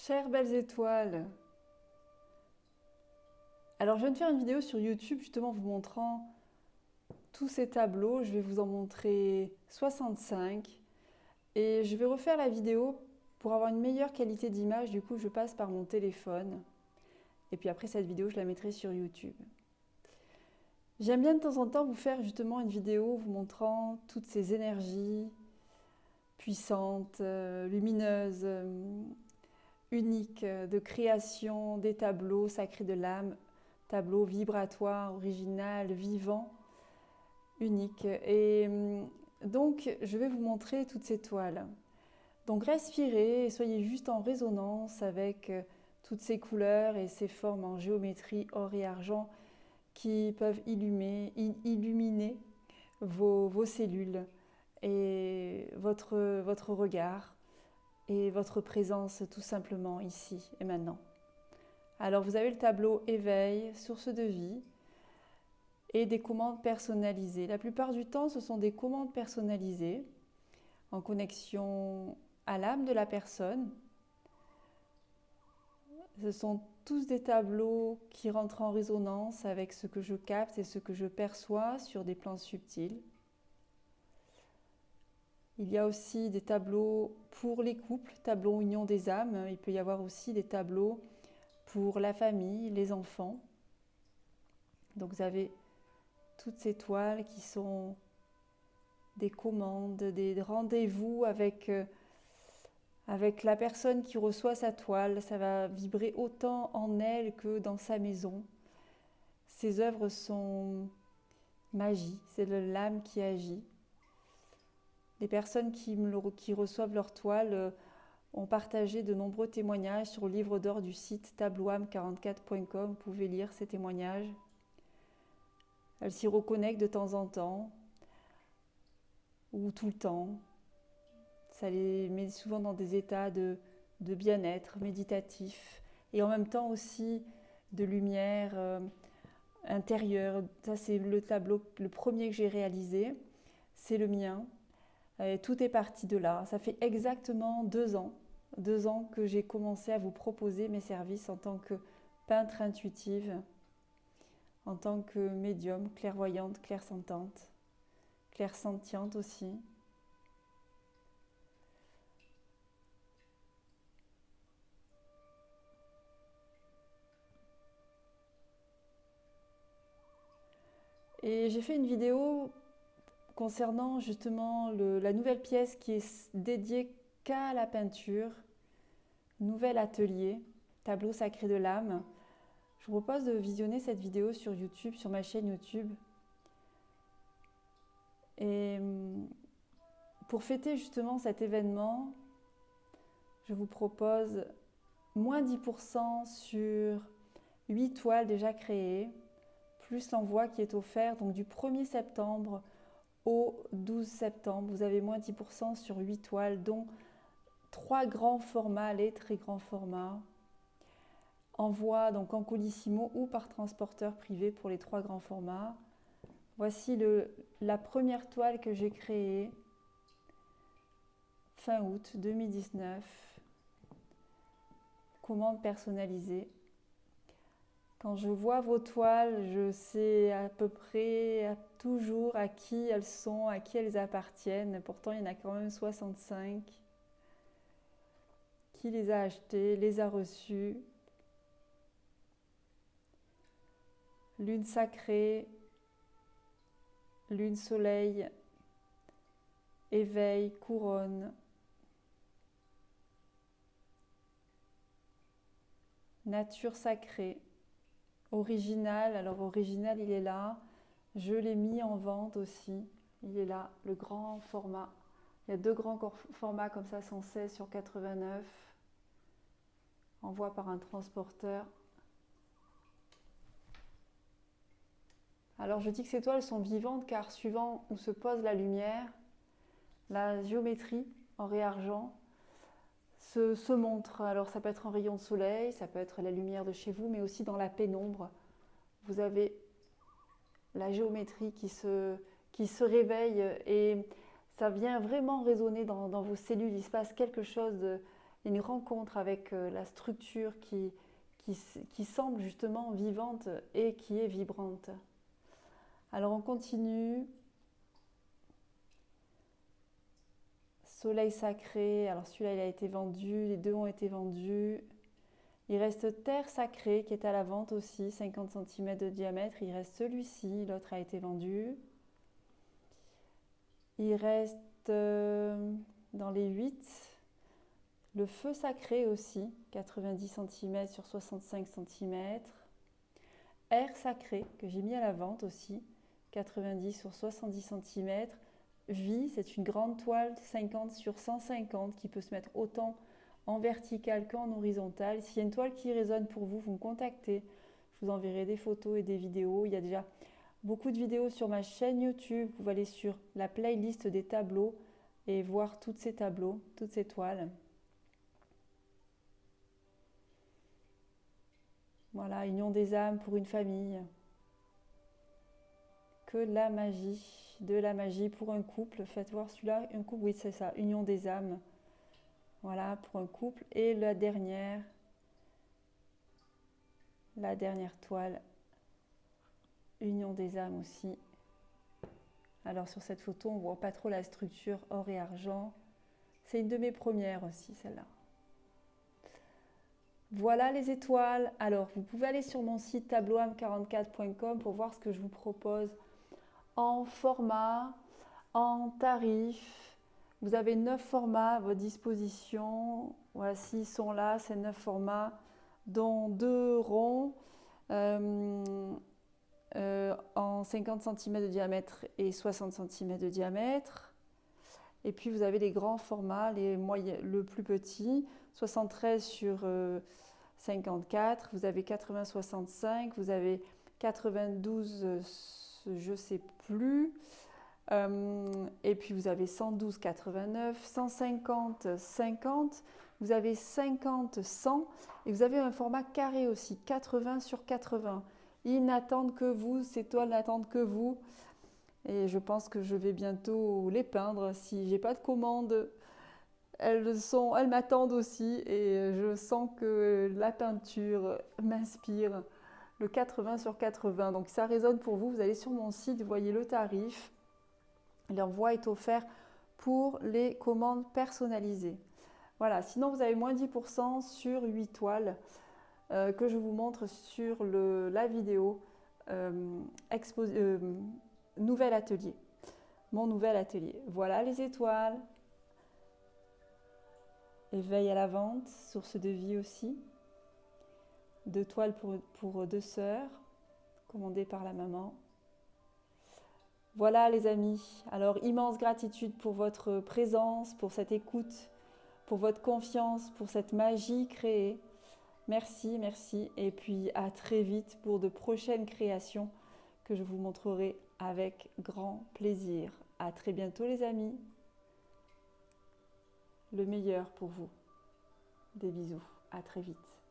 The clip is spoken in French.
Chères belles étoiles, alors je viens de faire une vidéo sur YouTube justement vous montrant tous ces tableaux. Je vais vous en montrer 65 et je vais refaire la vidéo pour avoir une meilleure qualité d'image. Du coup, je passe par mon téléphone et puis après cette vidéo, je la mettrai sur YouTube. J'aime bien de temps en temps vous faire justement une vidéo vous montrant toutes ces énergies puissantes, lumineuses, uniques de création des tableaux sacrés de l'âme. Tableau vibratoire, original, vivant, unique. Et donc, je vais vous montrer toutes ces toiles. Donc, respirez et soyez juste en résonance avec toutes ces couleurs et ces formes en géométrie or et argent qui peuvent illuminer vos cellules et votre regard et votre présence tout simplement ici et maintenant. Alors vous avez le tableau éveil, source de vie et des commandes personnalisées. La plupart du temps, ce sont des commandes personnalisées en connexion à l'âme de la personne. Ce sont tous des tableaux qui rentrent en résonance avec ce que je capte et ce que je perçois sur des plans subtils. Il y a aussi des tableaux pour les couples, tableau union des âmes. Il peut y avoir aussi des tableaux pour la famille, les enfants. Donc vous avez toutes ces toiles qui sont des commandes, des rendez-vous avec la personne qui reçoit sa toile. Ça va vibrer autant en elle que dans sa maison. Ces œuvres sont magie, c'est l'âme qui agit. Les personnes qui reçoivent leur toile ont partagé de nombreux témoignages sur le livre d'or du site tableauame44.com. Vous pouvez lire ces témoignages. Elles s'y reconnectent de temps en temps ou tout le temps. Ça les met souvent dans des états de bien-être méditatif et en même temps aussi de lumière intérieure. Ça, c'est le tableau, le premier que j'ai réalisé. C'est le mien. Et tout est parti de là. Ça fait exactement 2 ans. 2 ans que j'ai commencé à vous proposer mes services en tant que peintre intuitive, en tant que médium, clairvoyante, clairsentante, clairsentiente aussi. Et j'ai fait une vidéo concernant justement la nouvelle pièce qui est dédiée qu'à la peinture, nouvel atelier, tableau sacré de l'âme. Je vous propose de visionner cette vidéo sur YouTube, sur ma chaîne YouTube. Et pour fêter justement cet événement, je vous propose moins 10% sur 8 toiles déjà créées, plus l'envoi qui est offert. Donc du 1er septembre au 12 septembre, vous avez moins 10% sur 8 toiles, dont 3 grands formats, les très grands formats. Envoi donc en colissimo ou par transporteur privé pour les 3 grands formats. Voici la première toile que j'ai créée fin août 2019. Commande personnalisée. Quand je vois vos toiles, je sais à peu près toujours à qui elles sont, à qui elles appartiennent. Pourtant, il y en a quand même 65. Qui les a achetées, les a reçues. Lune sacrée, lune soleil, éveil, couronne. Nature sacrée. Original, alors original il est là. Je l'ai mis en vente aussi. Il est là, le grand format. Il y a 2 grands formats comme ça, 116 sur 89. Envoi par un transporteur. Alors je dis que ces toiles sont vivantes car suivant où se pose la lumière, la géométrie en argent se montre. Alors ça peut être un rayon de soleil, ça peut être la lumière de chez vous, mais aussi dans la pénombre. Vous avez la géométrie qui se réveille et ça vient vraiment résonner dans vos cellules. Il se passe quelque chose une rencontre avec la structure qui semble justement vivante et qui est vibrante. Alors on continue. Soleil sacré, alors celui-là il a été vendu, les deux ont été vendus. Il reste terre sacrée qui est à la vente aussi, 50 cm de diamètre. Il reste celui-ci, l'autre a été vendu. Il reste dans les 8, le feu sacré aussi, 90 cm sur 65 cm. Air sacré que j'ai mis à la vente aussi, 90 sur 70 cm. Vie, c'est une grande toile 50 sur 150 qui peut se mettre autant en vertical qu'en horizontal. S'il y a une toile qui résonne pour vous, vous me contactez. Je vous enverrai des photos et des vidéos. Il y a déjà beaucoup de vidéos sur ma chaîne YouTube. Vous pouvez aller sur la playlist des tableaux et voir tous ces tableaux, toutes ces toiles. Voilà, union des âmes pour une famille. Que de la magie pour un couple. Faites voir celui-là, un couple, oui c'est ça, union des âmes. Voilà, pour un couple. Et la dernière toile, union des âmes aussi. Alors sur cette photo, on ne voit pas trop la structure or et argent. C'est une de mes premières aussi, celle-là. Voilà les étoiles. Alors, vous pouvez aller sur mon site tableauame44.com pour voir ce que je vous propose en format, en tarif. Vous avez 9 formats à votre disposition. Voilà, s'ils sont là, ces 9 formats, dont 2 ronds en 50 cm de diamètre et 60 cm de diamètre. Et puis vous avez les grands formats, les moyens, le plus petit, 73 sur 54, vous avez 80-65, vous avez 92, je ne sais plus, et puis vous avez 112-89, 150-50, vous avez 50-100, et vous avez un format carré aussi, 80 sur 80. Ils n'attendent que vous, ces toiles n'attendent que vous. Et je pense que je vais bientôt les peindre. Si j'ai pas de commande, elles m'attendent aussi. Et je sens que la peinture m'inspire. Le 80 sur 80. Donc ça résonne pour vous. Vous allez sur mon site, vous voyez le tarif. L'envoi est offert pour les commandes personnalisées. Voilà. Sinon, vous avez moins 10% sur 8 toiles que je vous montre sur la vidéo nouvel atelier, mon nouvel atelier. Voilà les étoiles. Éveil à la vente, source de vie aussi. 2 toiles pour 2 sœurs, commandées par la maman. Voilà les amis. Alors immense gratitude pour votre présence, pour cette écoute, pour votre confiance, pour cette magie créée. Merci, merci. Et puis à très vite pour de prochaines créations que je vous montrerai avec grand plaisir. À très bientôt les amis. Le meilleur pour vous. Des bisous. À très vite.